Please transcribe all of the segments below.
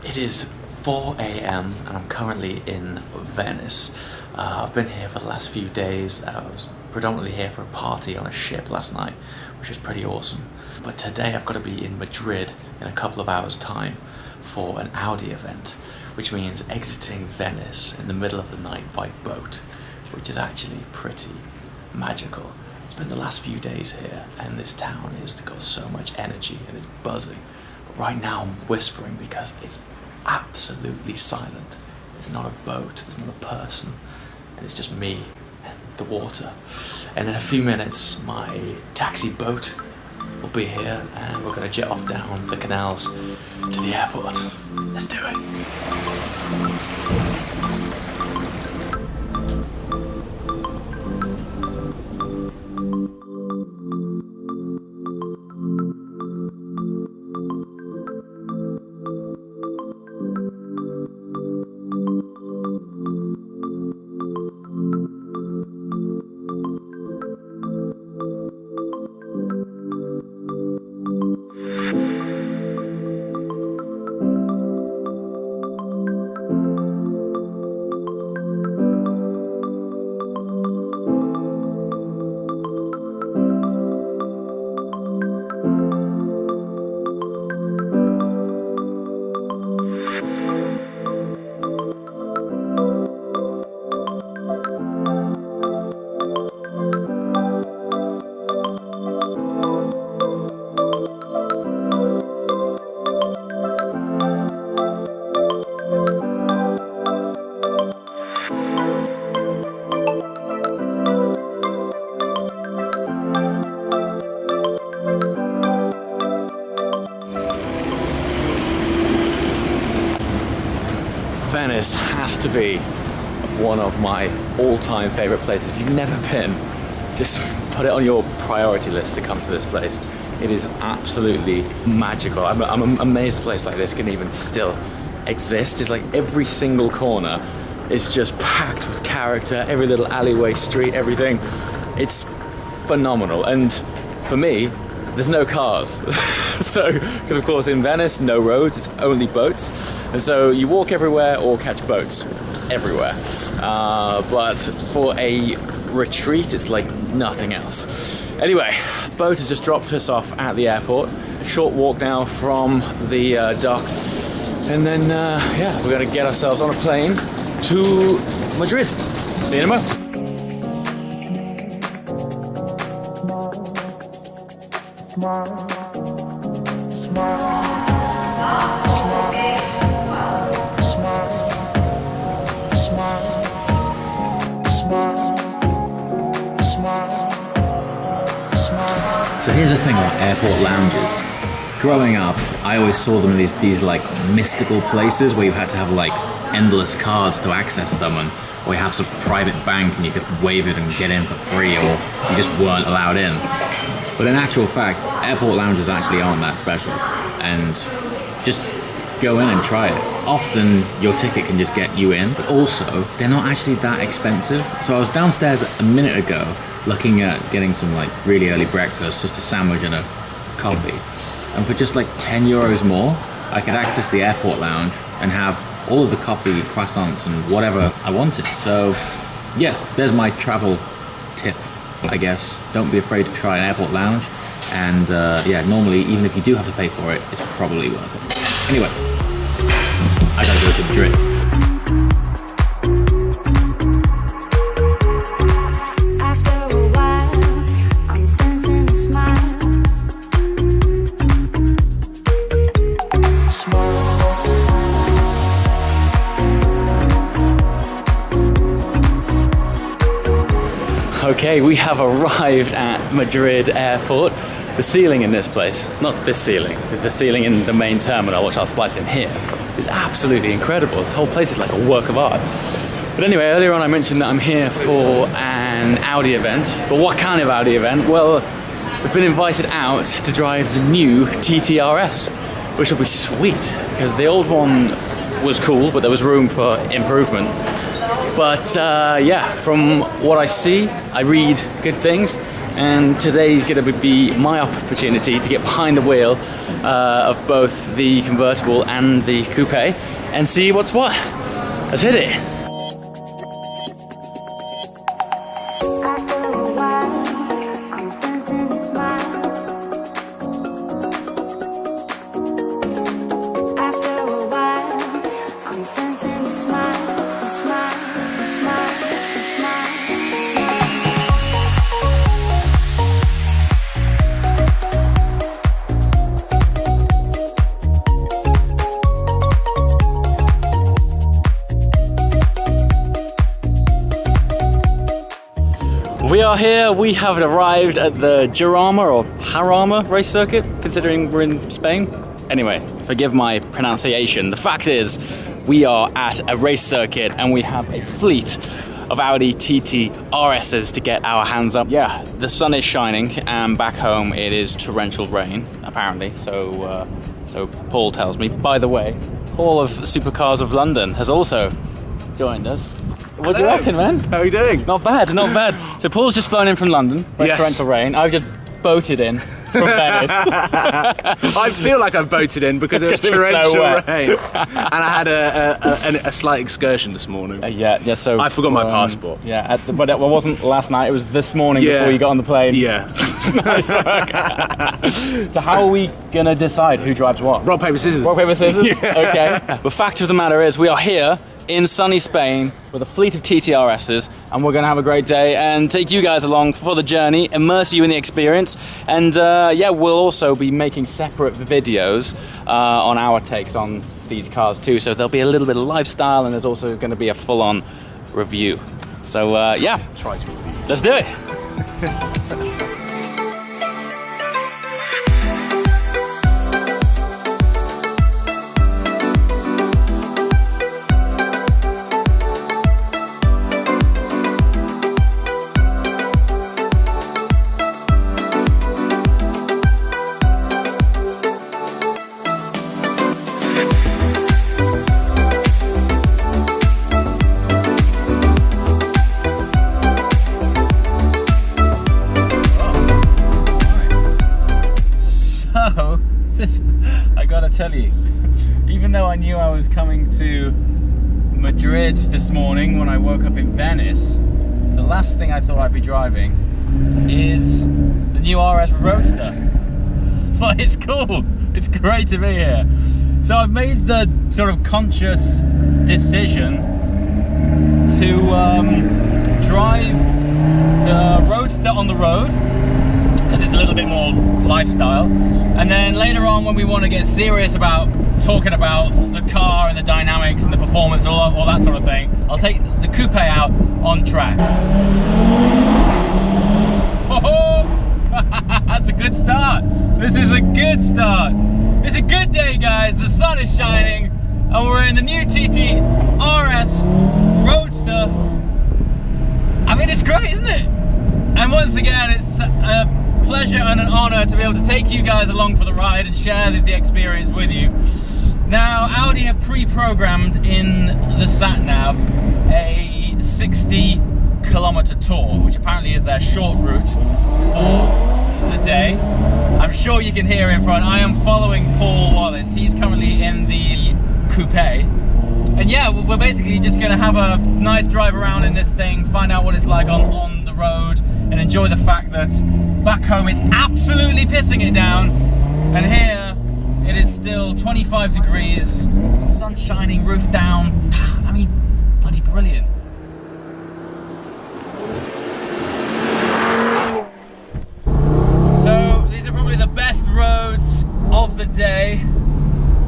It is 4 AM and I'm currently in Venice. I've been here for the last few days. I was predominantly here for a party on a ship last night, which was pretty awesome. But today I've got to be in Madrid in a couple of hours' time for an Audi event, which means exiting Venice in the middle of the night by boat, which is actually pretty magical. It's been the last few days here and this town has got so much energy and it's buzzing. But right now I'm whispering because it's absolutely silent. There's not a boat, there's not a person, and it's just me and the water. And in a few minutes my taxi boat will be here and we're going to jet off down the canals to the airport. Let's do it. Venice has to be one of my all-time favorite places. If you've never been, just put it on your priority list to come to this place. It is absolutely magical. I'm amazed a place like this can even still exist. It's like every single corner is just packed with character, every little alleyway, street, everything. It's phenomenal. And for me, there's no cars. So, because of course in Venice, no roads, it's only boats. And so you walk everywhere or catch boats everywhere. But for a retreat, it's like nothing else. Anyway, boat has just dropped us off at the airport. Short walk now from the dock. And then, yeah, we're gonna get ourselves on a plane to Madrid. See you in a moment. So here's the thing about airport lounges. Growing up, I always saw them in these like mystical places where you had to have like endless cards to access them, or you have some private bank and you could waive it and get in for free, or you just weren't allowed in. But in actual fact, airport lounges actually aren't that special, and just go in and try it. Often your ticket can just get you in, but also they're not actually that expensive. So I was downstairs a minute ago looking at getting some like really early breakfast, just a sandwich and a coffee. And for just like 10 euros more, I could access the airport lounge and have all of the coffee, croissants and whatever I wanted. So yeah, there's my travel tip, I guess. Don't be afraid to try an airport lounge. And yeah, normally, even if you do have to pay for it, it's probably worth it. Anyway, I gotta go to Madrid. Okay, we have arrived at Madrid airport. The ceiling in this place, not this ceiling, the ceiling in the main terminal, which I'll splice in here, is absolutely incredible. This whole place is like a work of art. But anyway, earlier on I mentioned that I'm here for an Audi event. But what kind of Audi event? Well, we've been invited out to drive the new TTRS, which will be sweet, because the old one was cool, but there was room for improvement. But yeah, from what I see, I read good things, and today's going to be my opportunity to get behind the wheel of both the convertible and the coupe and see what's what. Let's hit it. We are here, we have arrived at the Jarama race circuit, considering we're in Spain. Anyway, forgive my pronunciation. The fact is, we are at a race circuit and we have a fleet of Audi TT RSs to get our hands up. Yeah, the sun is shining and back home it is torrential rain, apparently. So Paul tells me. By the way, Paul of Supercars of London has also joined us. What do you reckon, man? How are you doing? Not bad, not bad. So Paul's just flown in from London, where it's torrential rain. I've just boated in from Venice. I feel like I've boated in because it was torrential rain. And I had a slight excursion this morning. So I forgot my passport. Yeah, but it wasn't last night, it was this morning before you got on the plane. Yeah. Nice work. So how are we gonna decide who drives what? Rock, paper, scissors. Rock, paper, scissors? Yeah. Okay. The fact of the matter is, we are here in sunny Spain with a fleet of TTRSs, and we're going to have a great day and take you guys along for the journey, immerse you in the experience, and we'll also be making separate videos on our takes on these cars too, so there'll be a little bit of lifestyle and there's also going to be a full-on review. So try to review. Let's do it. I gotta tell you, even though I knew I was coming to Madrid this morning when I woke up in Venice, the last thing I thought I'd be driving is the new RS Roadster. But it's cool, it's great to be here. So I've made the sort of conscious decision to drive the Roadster on the road, because it's a little bit more lifestyle, and then later on when we want to get serious about talking about the car and the dynamics and the performance and all that sort of thing, I'll take the coupe out on track. That's a good start. This is a good start. It's a good day, guys. The sun is shining and we're in the new TT RS Roadster. I mean, it's great, isn't it? And once again, it's a pleasure and an honor to be able to take you guys along for the ride and share the experience with you. Now, Audi have pre-programmed in the sat-nav a 60-kilometer tour, which apparently is their short route for the day. I'm sure you can hear in front, I am following Paul Wallace. He's currently in the coupe. And yeah, we're basically just gonna have a nice drive around in this thing, find out what it's like on the road, and enjoy the fact that back home it's absolutely pissing it down, and here it is still 25 degrees, sun shining, roof down. I mean, bloody brilliant. So these are probably the best roads of the day,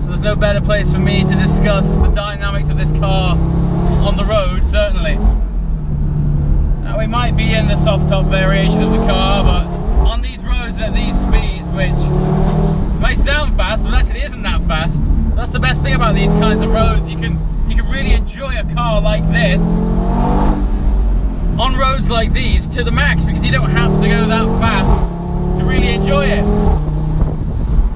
so there's no better place for me to discuss the dynamics of this car on the road, certainly. Now, we might be in the soft top variation of the car, but on these roads at these speeds, which may sound fast, but actually isn't that fast. That's the best thing about these kinds of roads. You can really enjoy a car like this on roads like these to the max, because you don't have to go that fast to really enjoy it.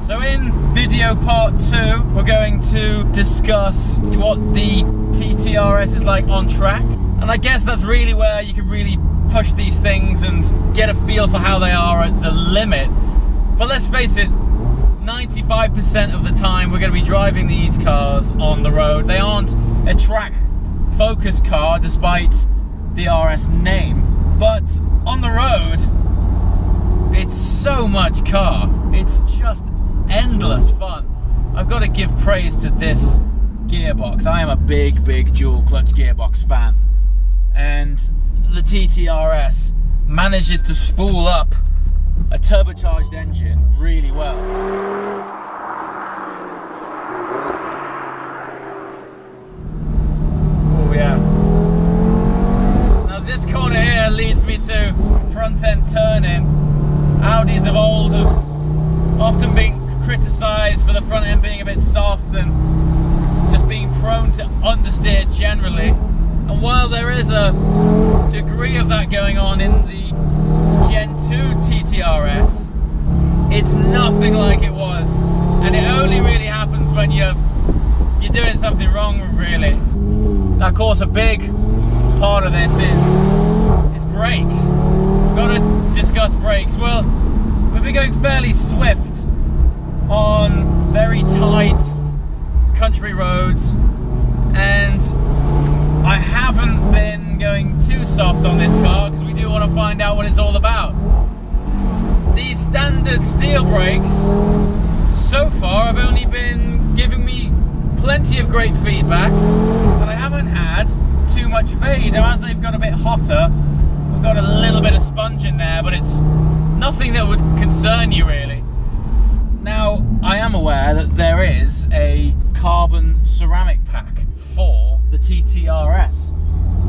So in video part 2, we're going to discuss what the TTRS is like on track. And I guess that's really where you can really push these things and get a feel for how they are at the limit. But let's face it, 95% of the time we're going to be driving these cars on the road. They aren't a track-focused car, despite the RS name. But on the road, it's so much car. It's just endless fun. I've got to give praise to this gearbox. I am a big dual clutch gearbox fan. And the TTRS manages to spool up a turbocharged engine really well. Oh yeah. Now this corner here leads me to front end turning. Audis of old have often been criticised for the front end being a bit soft and just being prone to understeer generally. And while there is a degree of that going on in the Gen 2 TTRS, it's nothing like it was. And it only really happens when you're doing something wrong, really. Now, of course, a big part of this is brakes. We've got to discuss brakes. Well, we've been going fairly swift on very tight country roads, and I haven't been going too soft on this car because we do want to find out what it's all about. These standard steel brakes so far have only been giving me plenty of great feedback, but I haven't had too much fade. Now, as they've got a bit hotter, we've got a little bit of sponge in there, but it's nothing that would concern you really. Now, I am aware that there is a carbon ceramic pack for the TTRS.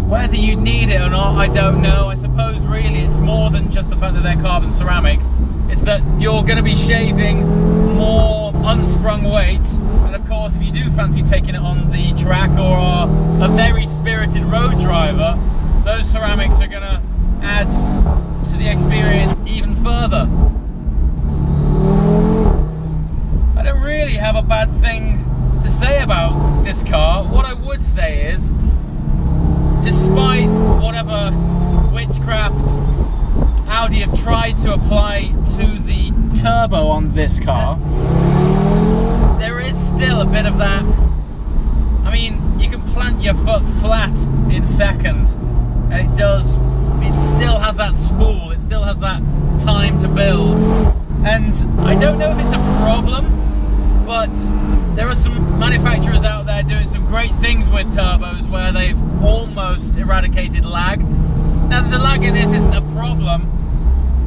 Whether you need it or not, I don't know. I suppose really it's more than just the fact that they're carbon ceramics. It's that you're going to be shaving more unsprung weight, and of course if you do fancy taking it on the track or are a very spirited road driver, those ceramics are going to add to the experience even further. I don't really have a bad thing to say about this car. What I would say is, despite whatever witchcraft Audi have tried to apply to the turbo on this car, there is still a bit of that. I mean, you can plant your foot flat in second and it still has that spool, it still has that time to build. And I don't know if it's a problem, but there are some manufacturers out there doing some great things with turbos where they've almost eradicated lag. Now, the lag in this isn't a problem.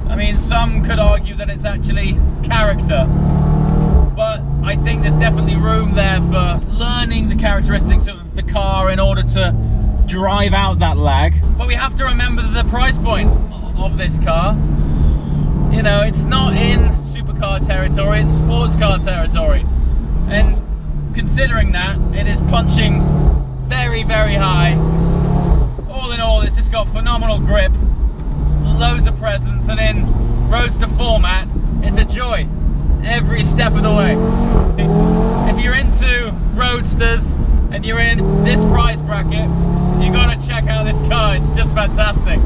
I mean, some could argue that it's actually character, but I think there's definitely room there for learning the characteristics of the car in order to drive out that lag. But we have to remember the price point of this car. You know, it's not in supercar territory, it's sports car territory. And considering that, it is punching very high. All in all, it's just got phenomenal grip, loads of presence, and in Roadster format, it's a joy every step of the way. If you're into Roadsters and you're in this price bracket, you gotta check out this car, it's just fantastic.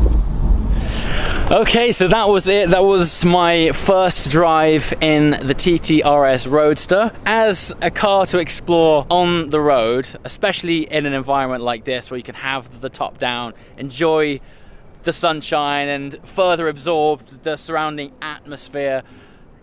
Okay, so that was it. That was my first drive in the TTRS Roadster. As a car to explore on the road, especially in an environment like this where you can have the top down, enjoy the sunshine and further absorb the surrounding atmosphere,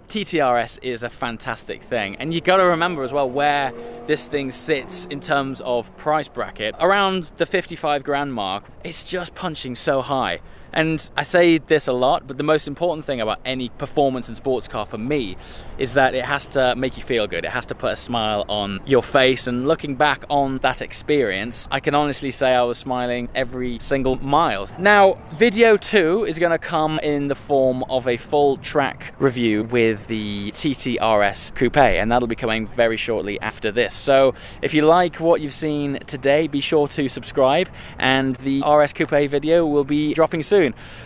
TTRS is a fantastic thing. And you got to remember as well where this thing sits in terms of price bracket. Around the 55 grand mark, it's just punching so high. And I say this a lot, but the most important thing about any performance and sports car for me is that it has to make you feel good. It has to put a smile on your face. And looking back on that experience, I can honestly say I was smiling every single mile. Now, video 2 is going to come in the form of a full track review with the TTRS Coupe, and that'll be coming very shortly after this. So if you like what you've seen today, be sure to subscribe, and the RS Coupe video will be dropping soon.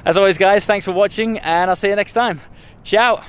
As always, guys, thanks for watching, and I'll see you next time. Ciao!